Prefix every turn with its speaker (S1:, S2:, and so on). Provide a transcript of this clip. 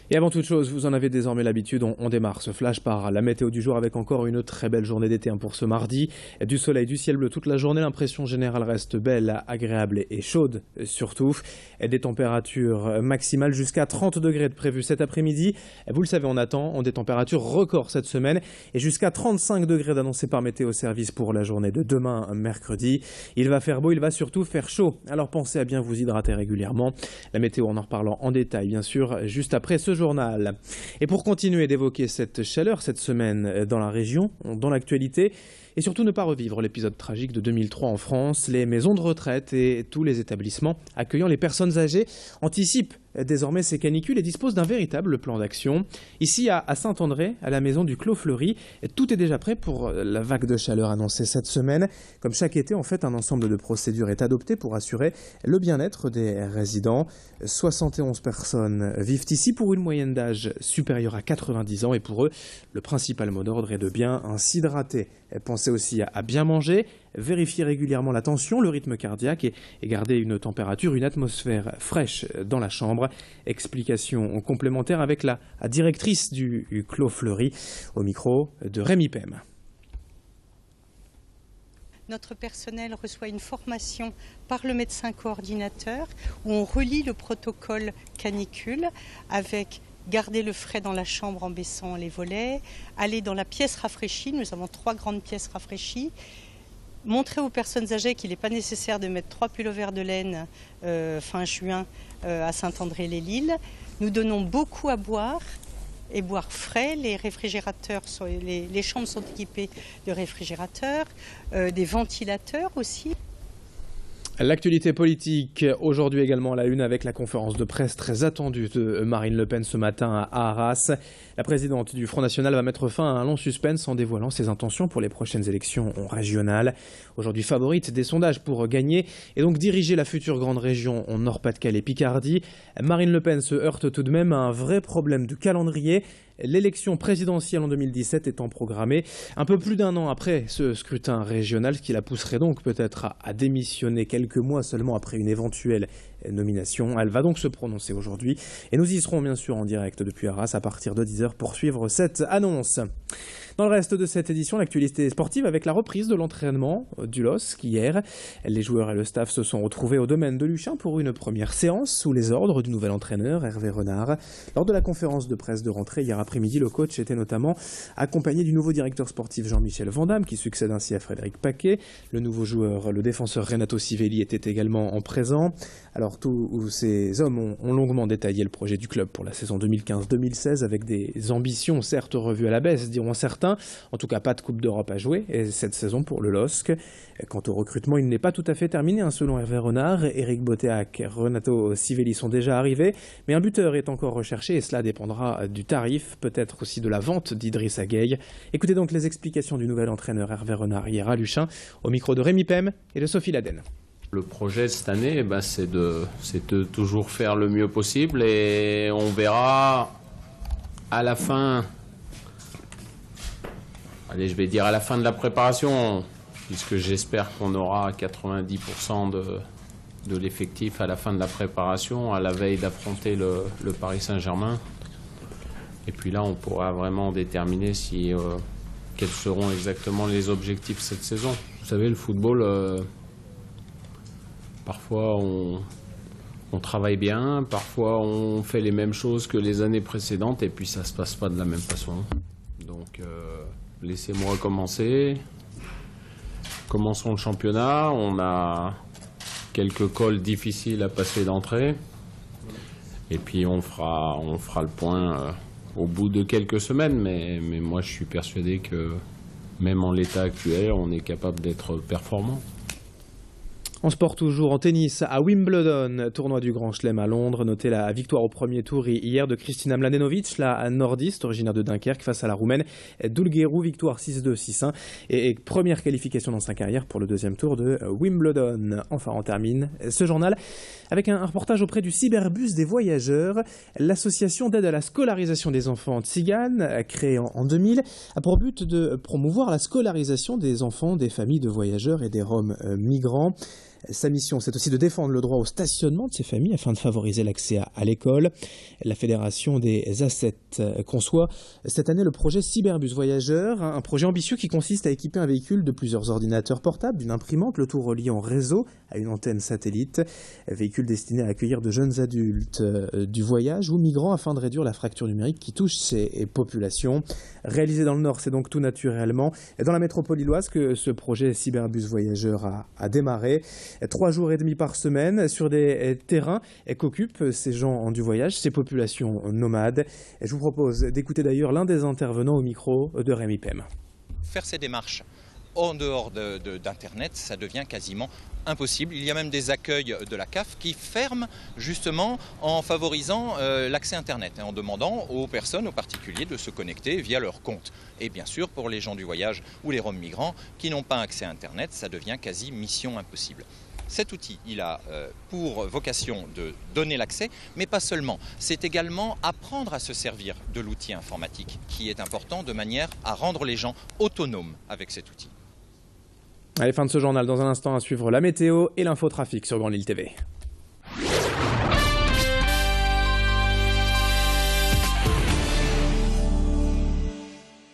S1: Et avant toute chose, vous en avez désormais l'habitude, on démarre ce flash par la météo du jour avec encore une très belle journée d'été pour ce mardi. Du soleil, du ciel bleu toute la journée, l'impression générale reste belle, agréable et chaude surtout. Des températures maximales jusqu'à 30 degrés de prévues cet après-midi. Vous le savez, on attend des températures records cette semaine et jusqu'à 35 degrés d'annoncés par Météo Service pour la journée de demain, mercredi. Il va faire beau, il va surtout faire chaud. Alors pensez à bien vous hydrater régulièrement. La météo, en reparlant en détail, bien sûr, juste après ce journal. Et pour continuer d'évoquer cette chaleur cette semaine dans la région, dans l'actualité, et surtout ne pas revivre l'épisode tragique de 2003 en France, les maisons de retraite et tous les établissements accueillant les personnes âgées anticipent désormais ces canicules et disposent d'un véritable plan d'action. Ici à Saint-André, à la maison du Clos Fleury, tout est déjà prêt pour la vague de chaleur annoncée cette semaine. Comme chaque été, en fait, un ensemble de procédures est adopté pour assurer le bien-être des résidents. 71 personnes vivent ici pour une moyenne d'âge supérieure à 90 ans et pour eux, le principal mot d'ordre est de bien s'hydrater. Pensez aussi à bien manger, vérifier régulièrement la tension, le rythme cardiaque et garder une température, une atmosphère fraîche dans la chambre. Explication complémentaire avec la directrice du Clos Fleury au micro de Rémi Pem.
S2: Notre personnel reçoit une formation par le médecin coordinateur où on relie le protocole canicule avec garder le frais dans la chambre en baissant les volets, aller dans la pièce rafraîchie, nous avons 3 grandes pièces rafraîchies, montrer aux personnes âgées qu'il n'est pas nécessaire de mettre 3 pullovers de laine fin juin à Saint-André-les-Lilles. Nous donnons beaucoup à boire et boire frais. Les réfrigérateurs, les chambres sont équipées de réfrigérateurs, des ventilateurs aussi.
S1: L'actualité politique, aujourd'hui également à la une avec la conférence de presse très attendue de Marine Le Pen ce matin à Arras. La présidente du Front National va mettre fin à un long suspense en dévoilant ses intentions pour les prochaines élections régionales. Aujourd'hui favorite des sondages pour gagner et donc diriger la future grande région en Nord-Pas-de-Calais-Picardie. Marine Le Pen se heurte tout de même à un vrai problème de calendrier. L'élection présidentielle en 2017 étant programmée un peu plus d'un an après ce scrutin régional, ce qui la pousserait donc peut-être à démissionner quelques mois seulement après une éventuelle nomination. Elle va donc se prononcer aujourd'hui et nous y serons bien sûr en direct depuis Arras à partir de 10h pour suivre cette annonce. Dans le reste de cette édition, l'actualité sportive avec la reprise de l'entraînement du LOSC hier. Les joueurs et le staff se sont retrouvés au domaine de Luchin pour une première séance sous les ordres du nouvel entraîneur Hervé Renard. Lors de la conférence de presse de rentrée hier après-midi, le coach était notamment accompagné du nouveau directeur sportif Jean-Michel Vandamme qui succède ainsi à Frédéric Paquet. Le nouveau joueur, le défenseur Renato Sivelli était également en présent. Alors tous ces hommes ont longuement détaillé le projet du club pour la saison 2015-2016 avec des ambitions certes revues à la baisse, diront certains. En tout cas, pas de Coupe d'Europe à jouer et cette saison pour le LOSC. Quant au recrutement, il n'est pas tout à fait terminé. Selon Hervé Renard, Éric Botéac, Renato Sivelli sont déjà arrivés. Mais un buteur est encore recherché et cela dépendra du tarif, peut-être aussi de la vente d'Idrissa Gueye. Écoutez donc les explications du nouvel entraîneur Hervé Renard hier à Luchin, au micro de Rémi Pem et de Sophie Laden.
S3: Le projet cette année, c'est de toujours faire le mieux possible et on verra à la fin... Allez, je vais dire à la fin de la préparation, puisque j'espère qu'on aura 90% de l'effectif à la fin de la préparation, à la veille d'affronter le Paris Saint-Germain. Et puis là, on pourra vraiment déterminer quels seront exactement les objectifs cette saison. Vous savez, le football, parfois on travaille bien, parfois on fait les mêmes choses que les années précédentes, et puis ça ne se passe pas de la même façon. Donc... laissez-moi commencer. Commençons le championnat. On a quelques cols difficiles à passer d'entrée. Et puis on fera le point au bout de quelques semaines. Mais moi je suis persuadé que même en l'état actuel, on est capable d'être performant.
S1: En sport toujours, en tennis, à Wimbledon, tournoi du Grand Chelem à Londres. Notez la victoire au premier tour hier de Kristina Mladenovic, la nordiste originaire de Dunkerque, face à la roumaine Dulgheru, victoire 6-2, 6-1. Et première qualification dans sa carrière pour le deuxième tour de Wimbledon. Enfin, on termine ce journal avec un reportage auprès du Cyberbus des voyageurs. L'association d'aide à la scolarisation des enfants tziganes, créée en 2000, a pour but de promouvoir la scolarisation des enfants des familles de voyageurs et des Roms migrants. Sa mission, c'est aussi de défendre le droit au stationnement de ces familles afin de favoriser l'accès à l'école. La Fédération des Assettes conçoit cette année le projet Cyberbus Voyageurs, un projet ambitieux qui consiste à équiper un véhicule de plusieurs ordinateurs portables, d'une imprimante, le tout relié en réseau à une antenne satellite. Véhicule destiné à accueillir de jeunes adultes du voyage ou migrants afin de réduire la fracture numérique qui touche ces populations. Réalisé dans le Nord, c'est donc tout naturellement dans la métropole lilloise que ce projet Cyberbus Voyageurs a démarré. 3 jours et demi par semaine sur des terrains qu'occupent ces gens du voyage, ces populations nomades. Je vous propose d'écouter d'ailleurs l'un des intervenants au micro de Rémi Pem.
S4: Faire ces démarches en dehors d'Internet, ça devient quasiment impossible. Il y a même des accueils de la CAF qui ferment justement en favorisant l'accès Internet et en demandant aux personnes, aux particuliers de se connecter via leur compte. Et bien sûr, pour les gens du voyage ou les Roms migrants qui n'ont pas accès à Internet, ça devient quasi mission impossible. Cet outil, il a pour vocation de donner l'accès, mais pas seulement. C'est également apprendre à se servir de l'outil informatique, qui est important de manière à rendre les gens autonomes avec cet outil.
S1: Allez, fin de ce journal. Dans un instant, à suivre la météo et l'infotrafic sur Grand Lille TV.